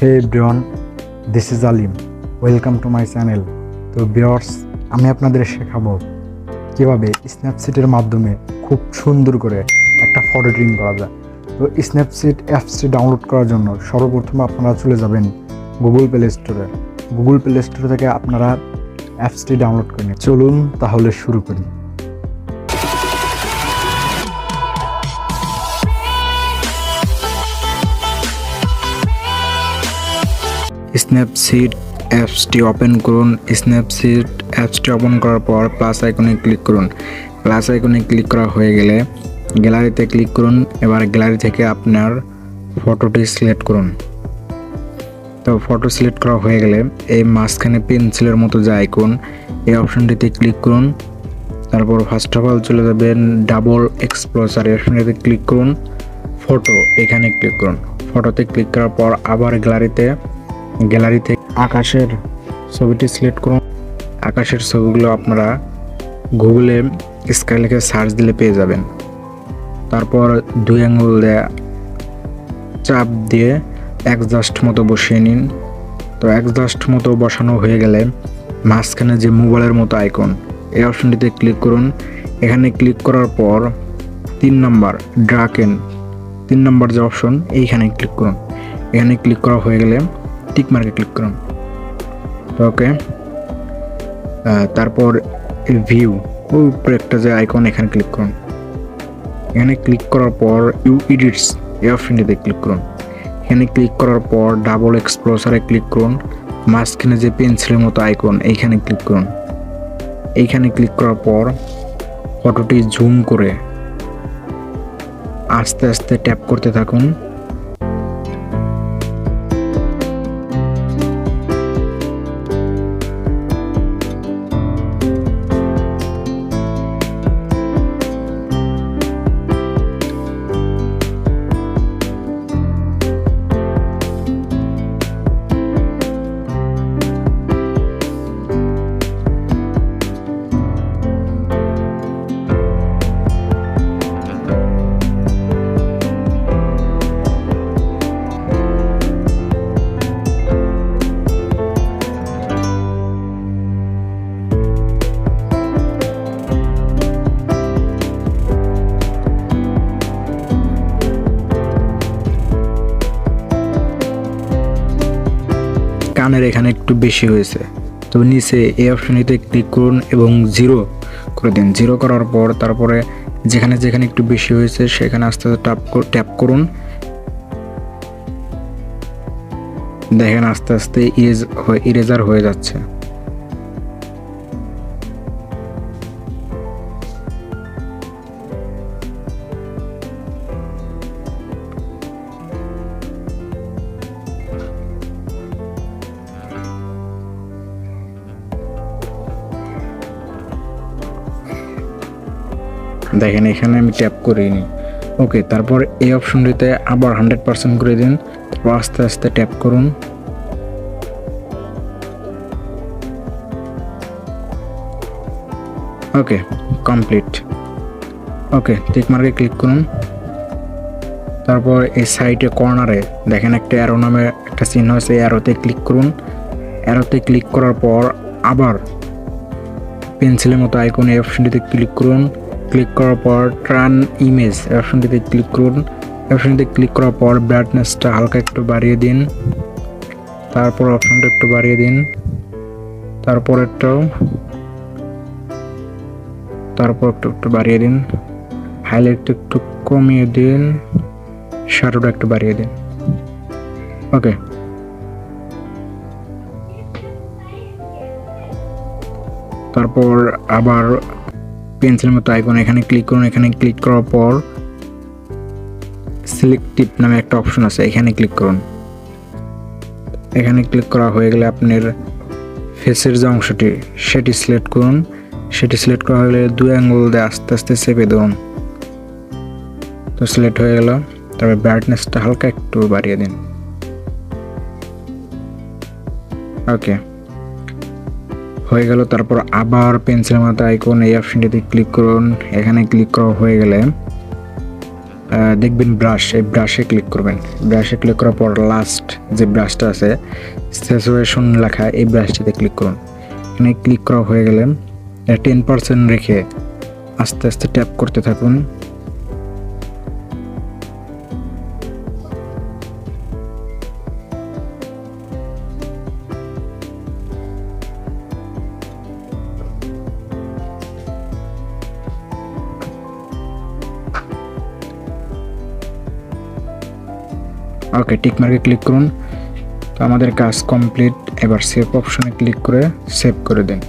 Hey everyone, this is Alim. Welcome to my channel. তো viewers, আমি আপনাদের শেখাবো কিভাবে স্ন্যাপসিডের মাধ্যমে খুব সুন্দর করে একটা ফটো এডিটিং করা যায়। তো স্ন্যাপসিড অ্যাপসটি ডাউনলোড করার জন্য সর্বপ্রথম আপনারা চলে যাবেন গুগল প্লে স্টোরে। গুগল প্লে স্টোর থেকে আপনারা অ্যাপসটি ডাউনলোড করে নিন। চলুন তাহলে শুরু করি। স্ন্যাপসিড অ্যাপসটি ওপেন করুন। স্ন্যাপসিড অ্যাপসটি ওপেন করার পর প্লাস আইকনে ক্লিক করুন। প্লাস আইকনে ক্লিক করা হয়ে গেলে গ্যালারিতে ক্লিক করুন। এবার গ্যালারি থেকে আপনার ফটোটি সিলেক্ট করুন। তো ফটো সিলেক্ট করা হয়ে গেলে এই মাঝখানে পেন্সিলের মতো যে আইকন, এই অপশনটিতে ক্লিক করুন। তারপর ফার্স্ট অফ অল চলে যাবেন ডাবল এক্সপ্লোজার, এই অপশনটিতে ক্লিক করুন। ফটো, এখানে ক্লিক করুন। ফটোতে ক্লিক করার পর আবার গ্যালারি থেকে আকাশের ছবিটি সিলেক্ট করুন। আকাশের ছবিগুলো আপনারা গুগলে স্কাই লিখে সার্চ দিলে পেয়ে যাবেন। তারপর দুই আঙ্গুল দিয়ে চাপ দিয়ে অ্যাডজাস্ট মতো বসিয়ে নিন। তো অ্যাডজাস্ট মতো বসানো হয়ে গেলে মাঝখানে যে মোবাইলের মতো আইকন, এই অপশনটিতে ক্লিক করুন। এখানে ক্লিক করার পর 3 নাম্বার ড্রাকেন, 3 নাম্বার যে অপশন, এইখানে ক্লিক করুন। এখানে ক্লিক করা হয়ে গেলে টিক মার্কে ক্লিক করুন। ওকে, তারপর ভিউ, ওই উপরে একটা যে আইকন, এখানে ক্লিক করুন। এখানে ক্লিক করার পর ইউ এডিটস, এই অপশনটিতে ক্লিক করুন। এখানে ক্লিক করার পর ডাবল এক্সপ্লোজারে ক্লিক করুন। মাঝখানে যে পেন্সিলের মতো আইকন, এইখানে ক্লিক করুন। এইখানে ক্লিক করার পর ফটোটি জুম করে আস্তে আস্তে ট্যাপ করতে থাকুন। কানের এখানে একটু বেশি হয়েছে, তো নিচে এই অপশনটিতে ক্লিক করুন এবং 0 করে দিন। 0 করার পর তারপরে যেখানে যেখানে একটু বেশি হয়েছে সেখানে আস্তে আস্তে ট্যাপ করুন। দেখেন আস্তে আস্তে ইরেজার হয়ে যাচ্ছে। দেখেন এখানে আমি ট্যাপ করিনি। ওকে, তারপর এই অপশনটিতে আবার 100% করে দিন। তারপর আস্তে আস্তে ট্যাপ করুন। ওকে, কমপ্লিট। ওকে, টিক মার্কে ক্লিক করুন। তারপর এই সাইডে কর্নারে দেখেন একটা অ্যারো নামে একটা চিহ্ন আছে, অ্যারোতে ক্লিক করুন। অ্যারোতে ক্লিক করার পর আবার পেন্সিলের মতো আইকন, এই অপশনটিতে ক্লিক করুন। ক্লিক করার পর টার্ন ইমেজ, অপশনটিতে ক্লিক করুন। অপশনটিতে ক্লিক করার পর ব্রাইটনেসটা হালকা একটু বাড়িয়ে দিন। তারপর অপশনটা একটু বাড়িয়ে দিন। তারপর একটু বাড়িয়ে দিন। হাইলাইট একটু কমিয়ে দিন। শ্যাডোটা একটু বাড়িয়ে দিন। ওকে, তারপর আবার পেন্সিলের মতো আইকন, এখানে ক্লিক করুন। এখানে ক্লিক করার পর সিলেক্টিভ নামে একটা অপশন আছে, এখানে ক্লিক করুন। এখানে ক্লিক করা হয়ে গেলে আপনার ফেসের যে অংশটি সেটি সিলেক্ট করুন। সেটি সিলেক্ট করা হলে 2 আঙ্গুল দিয়ে আস্তে আস্তে চেপে ধরুন। তো সিলেক্ট হয়ে গেল। তারপর ব্রাইটনেসটা হালকা একটু বাড়িয়ে দিন। ওকে, হয়ে গেল। তারপর আবার পেন্সিলের মতো আইকন, এই অপশনটিতে ক্লিক করুন। এখানে ক্লিক করা হয়ে গেলে দেখবেন ব্রাশ, এই ব্রাশে ক্লিক করবেন। ব্রাশে ক্লিক করার পর লাস্ট যে ব্রাশটা আছে স্যাচুরেশন লেখা, এই ব্রাশটিতে ক্লিক করুন। এখানে ক্লিক করা হয়ে গেলে 10% রেখে আস্তে আস্তে ট্যাপ করতে থাকুন। ওকে, টিক মার্কে ক্লিক করুন। তো আমাদের কাজ কমপ্লিট। এবার সেভ অপশনে ক্লিক করে সেভ করে দিন।